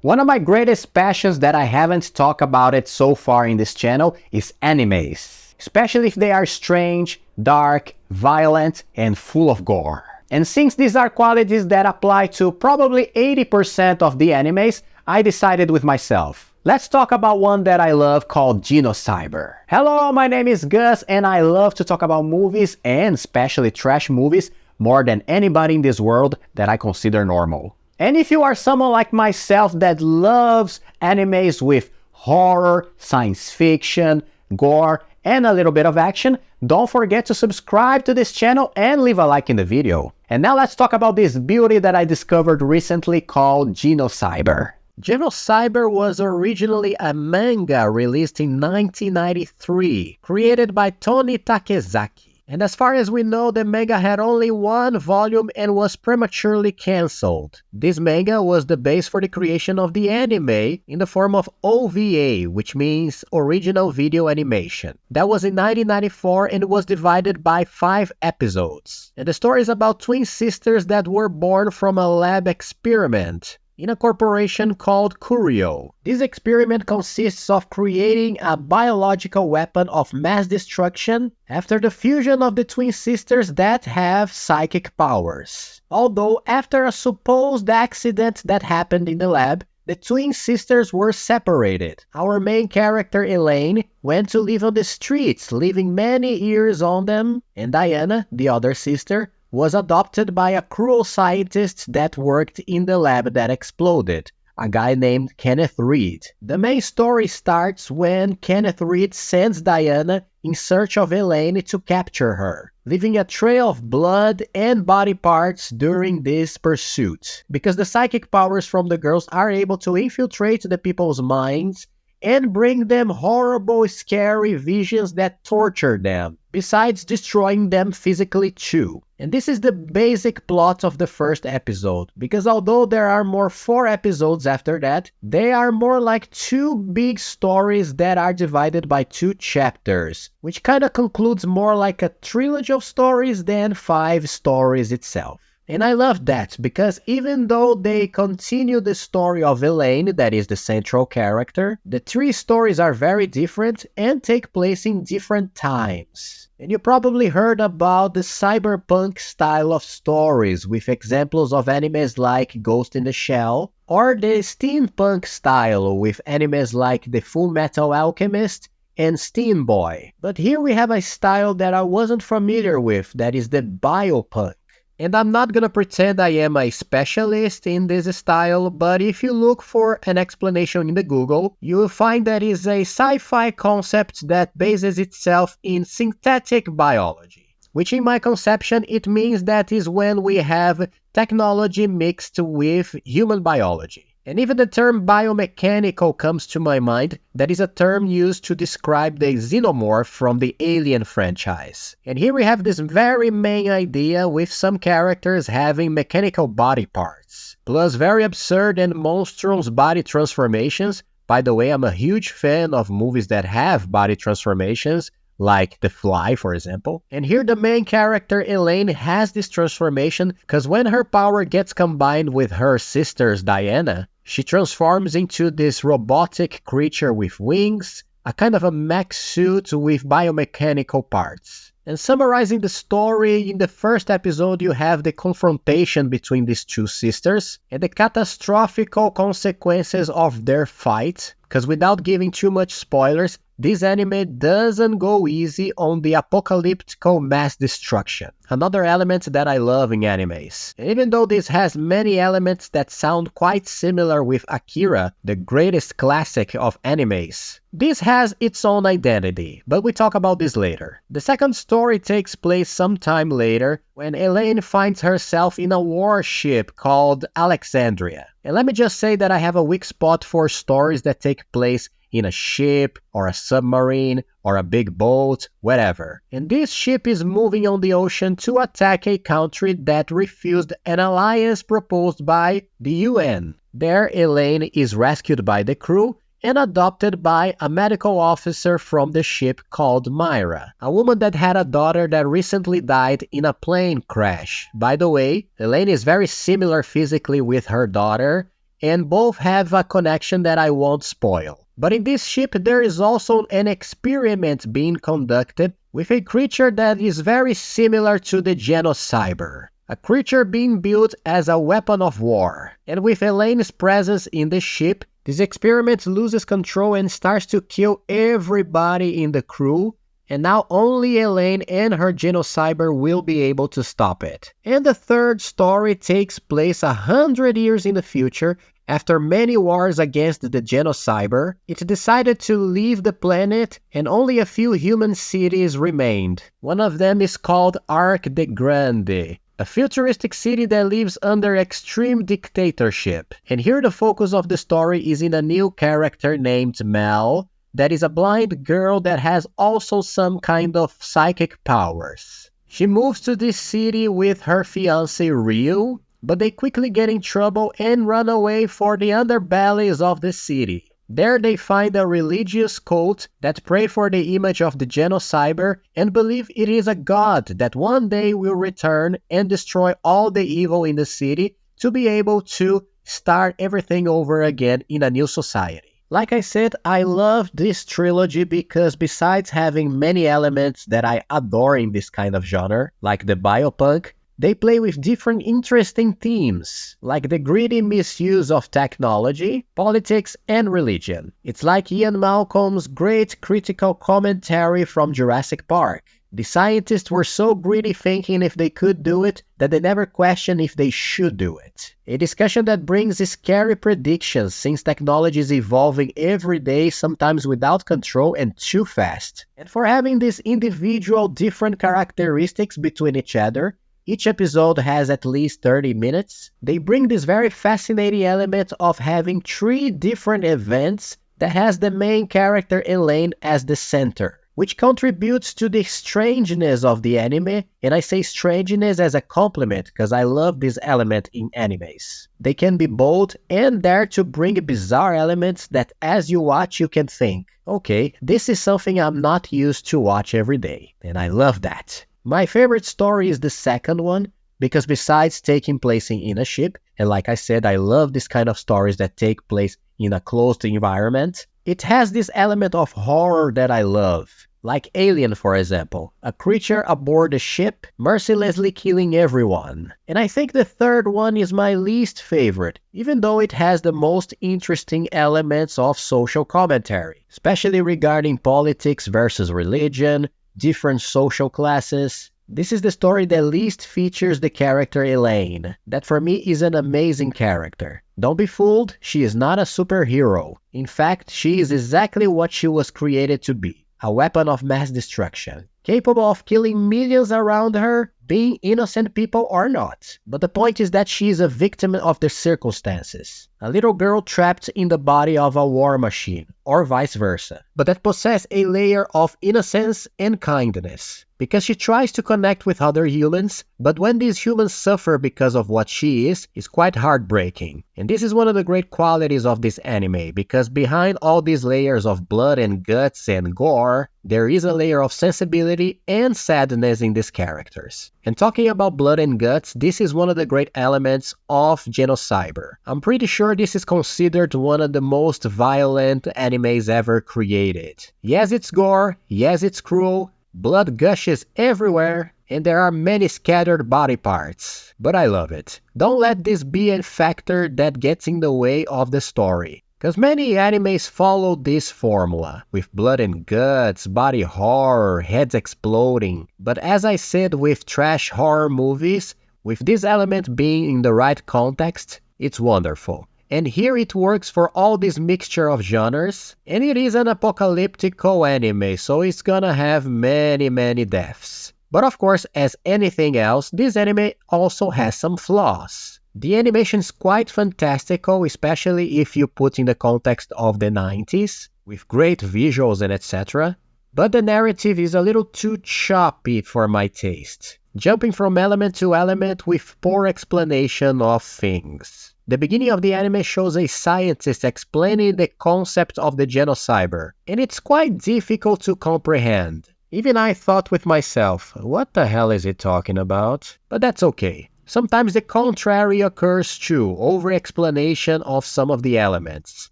One of my greatest passions that I haven't talked about it so far in this channel is animes. Especially if they are strange, dark, violent, and full of gore. And since these are qualities that apply to probably 80% of the animes, I decided with myself. Let's talk about one that I love called Genocyber. Hello, my name is Gus and I love to talk about movies and especially trash movies more than anybody in this world that I consider normal. And if you are someone like myself that loves animes with horror, science fiction, gore, and a little bit of action, don't forget to subscribe to this channel and leave a like in the video. And now let's talk about this beauty that I discovered recently called Genocyber. Genocyber was originally a manga released in 1993, created by Tony Takezaki. And as far as we know, the manga had only one volume and was prematurely cancelled. This manga was the base for the creation of the anime in the form of OVA, which means Original Video Animation. That was in 1994 and was divided by 5 episodes. And the story is about twin sisters that were born from a lab experiment in a corporation called Curio. This experiment consists of creating a biological weapon of mass destruction after the fusion of the twin sisters that have psychic powers. Although after a supposed accident that happened in the lab, the twin sisters were separated. Our main character Elaine went to live on the streets, leaving many years on them, and Diana, the other sister, was adopted by a cruel scientist that worked in the lab that exploded, a guy named Kenneth Reed. The main story starts when Kenneth Reed sends Diana in search of Elaine to capture her, leaving a trail of blood and body parts during this pursuit, because the psychic powers from the girls are able to infiltrate the people's minds and bring them horrible, scary visions that torture them, besides destroying them physically too. And this is the basic plot of the first episode, because although there are 4 episodes after that, they are more like 2 big stories that are divided by 2 chapters, which kinda concludes more like a trilogy of stories than 5 stories itself. And I love that, because even though they continue the story of Elaine, that is the central character, the 3 stories are very different and take place in different times. And you probably heard about the cyberpunk style of stories, with examples of animes like Ghost in the Shell, or the steampunk style with animes like The Full Metal Alchemist and Steam Boy. But here we have a style that I wasn't familiar with, that is the Biopunk. And I'm not gonna pretend I am a specialist in this style, but if you look for an explanation in the Google, you will find that it is a sci-fi concept that bases itself in synthetic biology. Which in my conception, it means that is when we have technology mixed with human biology. And even the term biomechanical comes to my mind. That is a term used to describe the xenomorph from the Alien franchise. And here we have this very main idea with some characters having mechanical body parts, plus very absurd and monstrous body transformations. By the way, I'm a huge fan of movies that have body transformations, like The Fly, for example. And here the main character Elaine has this transformation because when her power gets combined with her sister's Diana, she transforms into this robotic creature with wings, a kind of a mech suit with biomechanical parts. And summarizing the story, in the first episode you have the confrontation between these 2 sisters and the catastrophic consequences of their fight, because without giving too much spoilers, this anime doesn't go easy on the apocalyptic mass destruction. Another element that I love in animes. And even though this has many elements that sound quite similar with Akira, the greatest classic of animes, this has its own identity, but we talk about this later. The second story takes place sometime later when Elaine finds herself in a warship called Alexandria. And let me just say that I have a weak spot for stories that take place in a ship, or a submarine, or a big boat, whatever. And this ship is moving on the ocean to attack a country that refused an alliance proposed by the UN. There, Elaine is rescued by the crew and adopted by a medical officer from the ship called Myra, a woman that had a daughter that recently died in a plane crash. By the way, Elaine is very similar physically with her daughter, and both have a connection that I won't spoil. But in this ship there is also an experiment being conducted with a creature that is very similar to the Genocyber. A creature being built as a weapon of war. And with Elaine's presence in the ship, this experiment loses control and starts to kill everybody in the crew, and now only Elaine and her Genocyber will be able to stop it. And the third story takes place 100 years in the future. After many wars against the Genocyber, it decided to leave the planet and only a few human cities remained. One of them is called Arc de Grande, a futuristic city that lives under extreme dictatorship. And here the focus of the story is in a new character named Mel, that is a blind girl that has also some kind of psychic powers. She moves to this city with her fiancé Ryu, but they quickly get in trouble and run away for the underbellies of the city. There they find a religious cult that pray for the image of the Genocyber and believe it is a god that one day will return and destroy all the evil in the city to be able to start everything over again in a new society. Like I said, I love this trilogy because besides having many elements that I adore in this kind of genre, like the biopunk, they play with different interesting themes, like the greedy misuse of technology, politics, and religion. It's like Ian Malcolm's great critical commentary from Jurassic Park. The scientists were so greedy thinking if they could do it that they never questioned if they should do it. A discussion that brings scary predictions since technology is evolving every day, sometimes without control and too fast. And for having these individual different characteristics between each other, each episode has at least 30 minutes. They bring this very fascinating element of having 3 different events that has the main character Elaine as the center, which contributes to the strangeness of the anime, and I say strangeness as a compliment because I love this element in animes. They can be bold and dare to bring bizarre elements that as you watch you can think, okay, this is something I'm not used to watch every day, and I love that. My favorite story is the second one, because besides taking place in a ship, and like I said, I love this kind of stories that take place in a closed environment, it has this element of horror that I love. Like Alien, for example, a creature aboard a ship mercilessly killing everyone. And I think the third one is my least favorite, even though it has the most interesting elements of social commentary, especially regarding politics versus religion, different social classes. This is the story that least features the character Elaine, that for me is an amazing character. Don't be fooled, she is not a superhero. In fact, she is exactly what she was created to be, a weapon of mass destruction, capable of killing millions around her, being innocent people or not. But the point is that she is a victim of the circumstances, a little girl trapped in the body of a war machine, or vice versa, but that possesses a layer of innocence and kindness, because she tries to connect with other humans, but when these humans suffer because of what she is quite heartbreaking. And this is one of the great qualities of this anime, because behind all these layers of blood and guts and gore, there is a layer of sensibility and sadness in these characters. And talking about blood and guts, this is one of the great elements of Genocyber. I'm pretty sure this is considered one of the most violent animes ever created. Yes, it's gore, yes, it's cruel, blood gushes everywhere, and there are many scattered body parts. But I love it. Don't let this be a factor that gets in the way of the story, because many animes follow this formula, with blood and guts, body horror, heads exploding. But as I said with trash horror movies, with this element being in the right context, it's wonderful. And here it works for all this mixture of genres, and it is an apocalyptical anime, so it's gonna have many deaths. But of course, as anything else, this anime also has some flaws. The animation is quite fantastical, especially if you put in the context of the 90s, with great visuals and etc. But the narrative is a little too choppy for my taste, jumping from element to element with poor explanation of things. The beginning of the anime shows a scientist explaining the concept of the Genocyber, and it's quite difficult to comprehend. Even I thought with myself, what the hell is he talking about? But that's okay. Sometimes the contrary occurs too, over-explanation of some of the elements.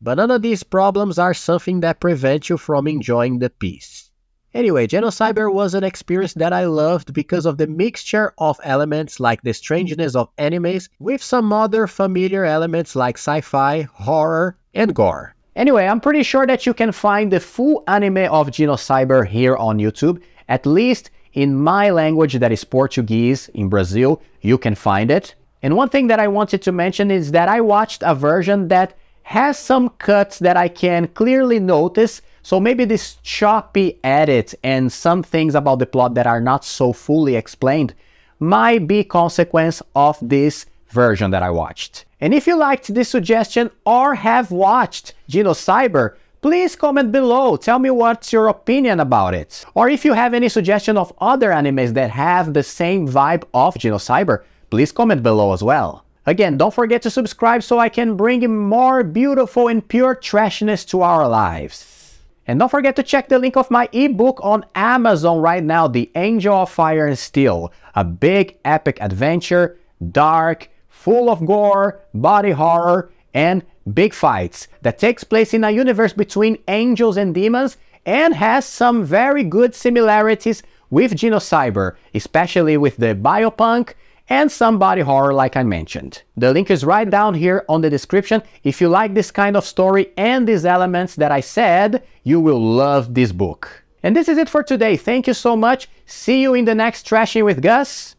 But none of these problems are something that prevent you from enjoying the piece. Anyway, Genocyber was an experience that I loved because of the mixture of elements like the strangeness of animes with some other familiar elements like sci-fi, horror, and gore. Anyway, I'm pretty sure that you can find the full anime of Genocyber here on YouTube, at least in my language, that is Portuguese. In Brazil, you can find it. And one thing that I wanted to mention is that I watched a version that has some cuts that I can clearly notice. So maybe this choppy edit and some things about the plot that are not so fully explained might be consequence of this version that I watched. And if you liked this suggestion or have watched Genocyber, please comment below, tell me what's your opinion about it. Or if you have any suggestion of other animes that have the same vibe of Genocyber, please comment below as well. Again, don't forget to subscribe so I can bring more beautiful and pure trashiness to our lives. And don't forget to check the link of my ebook on Amazon right now, The Angel of Fire and Steel. A big epic adventure, dark, full of gore, body horror, and big fights that takes place in a universe between angels and demons and has some very good similarities with Genocyber, especially with the Biopunk and some body horror like I mentioned. The link is right down here on the description. If you like this kind of story and these elements that I said, you will love this book. And this is it for today. Thank you so much. See you in the next Trashing with Gus,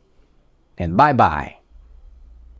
and bye bye.